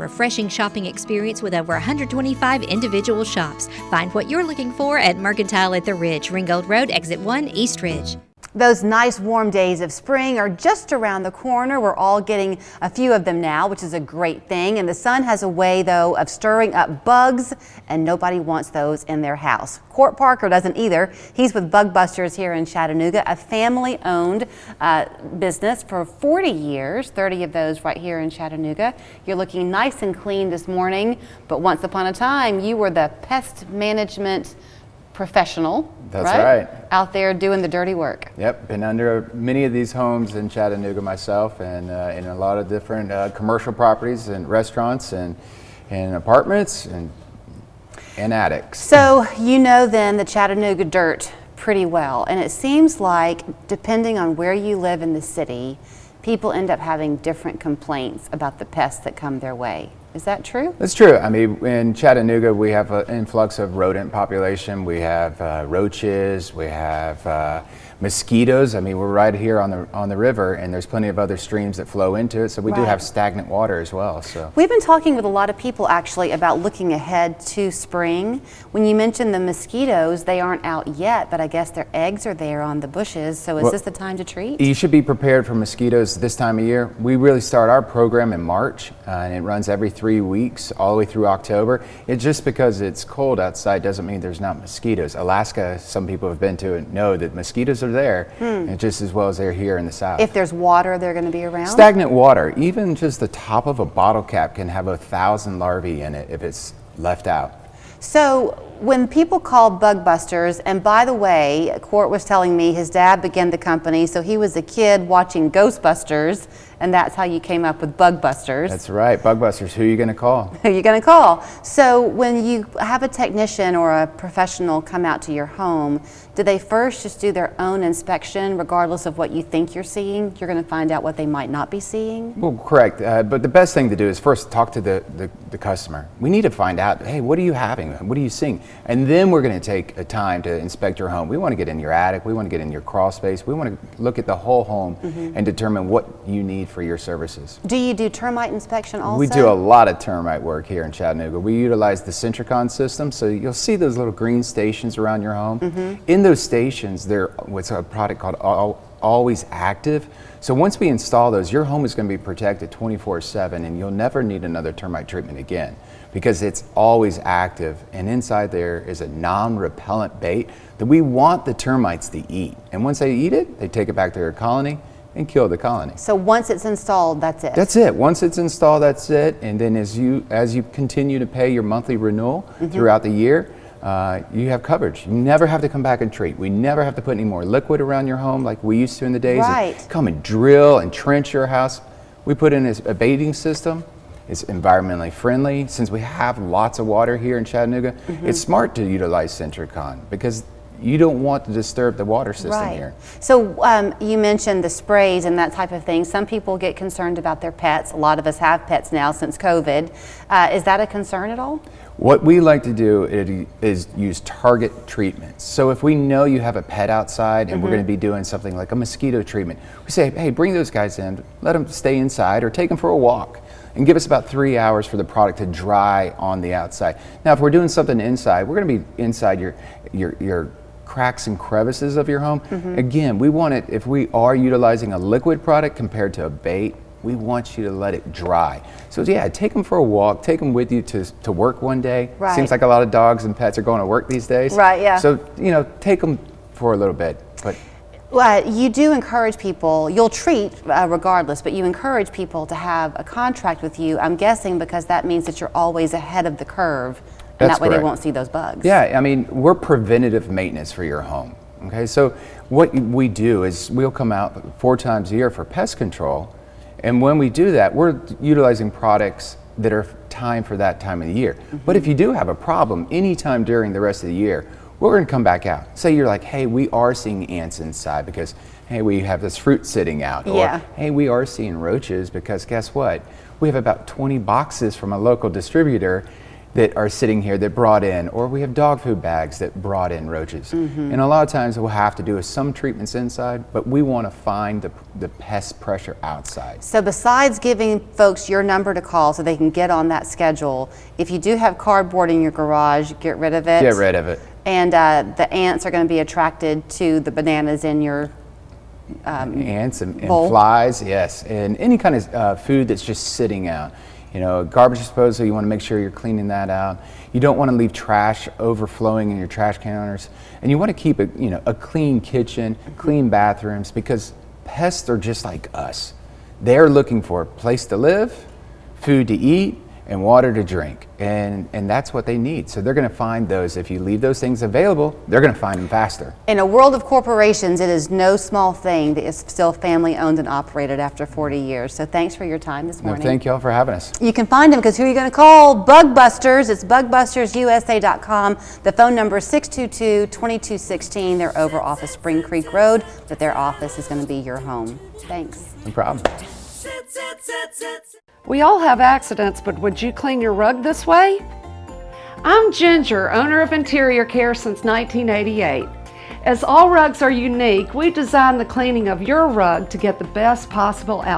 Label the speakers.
Speaker 1: Refreshing shopping experience with over 125 individual shops. Find what you're looking for at Mercantile at the Ridge, Ringgold Road, Exit 1, East Ridge.
Speaker 2: Those nice warm days of spring are just around the corner. We're all getting a few of them now, which is a great thing. And the sun has a way, though, of stirring up bugs, and nobody wants those in their house. Court Parker doesn't either. He's with Bug Busters here in Chattanooga, a family-owned business for 40 years, 30 of those right here in Chattanooga. You're looking nice and clean this morning, but once upon a time, you were the pest management professional.
Speaker 3: That's right.
Speaker 2: Out there doing the dirty work.
Speaker 3: Yep, been under many of these homes in Chattanooga myself, and in a lot of different commercial properties and restaurants and apartments and attics.
Speaker 2: So you know then the Chattanooga dirt pretty well, and it seems like depending on where you live in the city, people end up having different complaints about the pests that come their way. Is that true?
Speaker 3: That's true. I mean, in Chattanooga, we have an influx of rodent population. We have roaches. We have mosquitoes. I mean, we're right here on the river, and there's plenty of other streams that flow into it. So we do have stagnant water as well. So
Speaker 2: we've been talking with a lot of people actually about looking ahead to spring. When you mentioned the mosquitoes, they aren't out yet, but I guess their eggs are there on the bushes. So is this the time to treat?
Speaker 3: You should be prepared for mosquitoes this time of year. We really start our program in March, and it runs every 3 weeks all the way through October. It's just because it's cold outside doesn't mean there's not mosquitoes. Alaska, some people have been to and know that mosquitoes are there, and just as well as they're here in the south.
Speaker 2: If there's water, they're going to be around?
Speaker 3: Stagnant water, even just the top of a bottle cap can have 1,000 larvae in it if it's left out.
Speaker 2: So when people call Bug Busters, and by the way, Court was telling me his dad began the company, so he was a kid watching Ghostbusters, and that's how you came up with Bug Busters.
Speaker 3: That's right, Bug Busters. Who are you going to call?
Speaker 2: Who are you going to call? So when you have a technician or a professional come out to your home, do they first just do their own inspection, regardless of what you think you're seeing? You're going to find out what they might not be seeing?
Speaker 3: Well, correct. But the best thing to do is first talk to the customer. We need to find out, hey, what are you having? What are you seeing? And then we're going to take a time to inspect your home. We want to get in your attic. We want to get in your crawl space. We want to look at the whole home and determine what you need for your services.
Speaker 2: Do you do termite inspection also?
Speaker 3: We do a lot of termite work here in Chattanooga. We utilize the Centricon system, so you'll see those little green stations around your home. In those stations, there's what's a product called Always Active. So once we install those, your home is going to be protected 24/7, and you'll never need another termite treatment again because it's always active. And inside there is a non-repellent bait that we want the termites to eat. And once they eat it, they take it back to their colony and kill the colony.
Speaker 2: So once it's installed, that's it?
Speaker 3: That's it. Once it's installed, that's it. And then as you continue to pay your monthly renewal throughout the year, you have coverage. You never have to come back and treat. We never have to put any more liquid around your home like we used to in the days.
Speaker 2: Right.
Speaker 3: And come and drill and trench your house. We put in a baiting system. It's environmentally friendly. Since we have lots of water here in Chattanooga, it's smart to utilize Centricon because you don't want to disturb the water system here.
Speaker 2: So you mentioned the sprays and that type of thing. Some people get concerned about their pets. A lot of us have pets now since COVID. Is that a concern at all?
Speaker 3: What we like to do is use target treatments. So if we know you have a pet outside and we're going to be doing something like a mosquito treatment, we say, hey, bring those guys in, let them stay inside or take them for a walk. And give us about 3 hours for the product to dry on the outside. Now, if we're doing something inside, we're going to be inside your cracks and crevices of your home. Again, we want it, if we are utilizing a liquid product compared to a bait, we want you to let it dry. So yeah, take them for a walk, take them with you to work one day.
Speaker 2: Right.
Speaker 3: Seems like a lot of dogs and pets are going to work these days.
Speaker 2: Right, yeah.
Speaker 3: So, you know, take them for a little bit. But
Speaker 2: well, you do encourage people, you'll treat regardless, but you encourage people to have a contract with you, I'm guessing because that means that you're always ahead of the curve, and that way they won't see those bugs.
Speaker 3: Yeah, I mean, we're preventative maintenance for your home. Okay, so what we do is we'll come out 4 times a year for pest control, and when we do that, we're utilizing products that are timed for that time of the year. But if you do have a problem anytime during the rest of the year, we're going to come back out. Say you're like, hey, we are seeing ants inside because, hey, we have this fruit sitting out. Or, hey, we are seeing roaches because guess what? We have about 20 boxes from a local distributor that are sitting here that brought in, or we have dog food bags that brought in roaches. And a lot of times we'll have to do some treatments inside, but we want to find the pest pressure outside.
Speaker 2: So besides giving folks your number to call so they can get on that schedule, if you do have cardboard in your garage, get rid of it.
Speaker 3: Get rid of it.
Speaker 2: And the ants are going to be attracted to the bananas in your
Speaker 3: Ants and
Speaker 2: bowl.
Speaker 3: flies, yes, and any kind of food that's just sitting out. You know, garbage disposal, you want to make sure you're cleaning that out. You don't want to leave trash overflowing in your trash counters. And you want to keep a clean kitchen, clean bathrooms, because pests are just like us. They're looking for a place to live, food to eat, and water to drink. And that's what they need. So they're going to find those. If you leave those things available, they're going to find them faster.
Speaker 2: In a world of corporations, it is no small thing that is still family owned and operated after 40 years. So thanks for your time this morning.
Speaker 3: No, thank you all for having us.
Speaker 2: You can find them because who are you going to call? Bug Busters. It's bugbustersusa.com. The phone number is 622-2216. They're over off of Spring Creek Road, but their office is going to be your home. Thanks.
Speaker 3: No problem.
Speaker 4: We all have accidents, but would you clean your rug this way? I'm Ginger, owner of Interior Care since 1988. As all rugs are unique, we designed the cleaning of your rug to get the best possible outcome.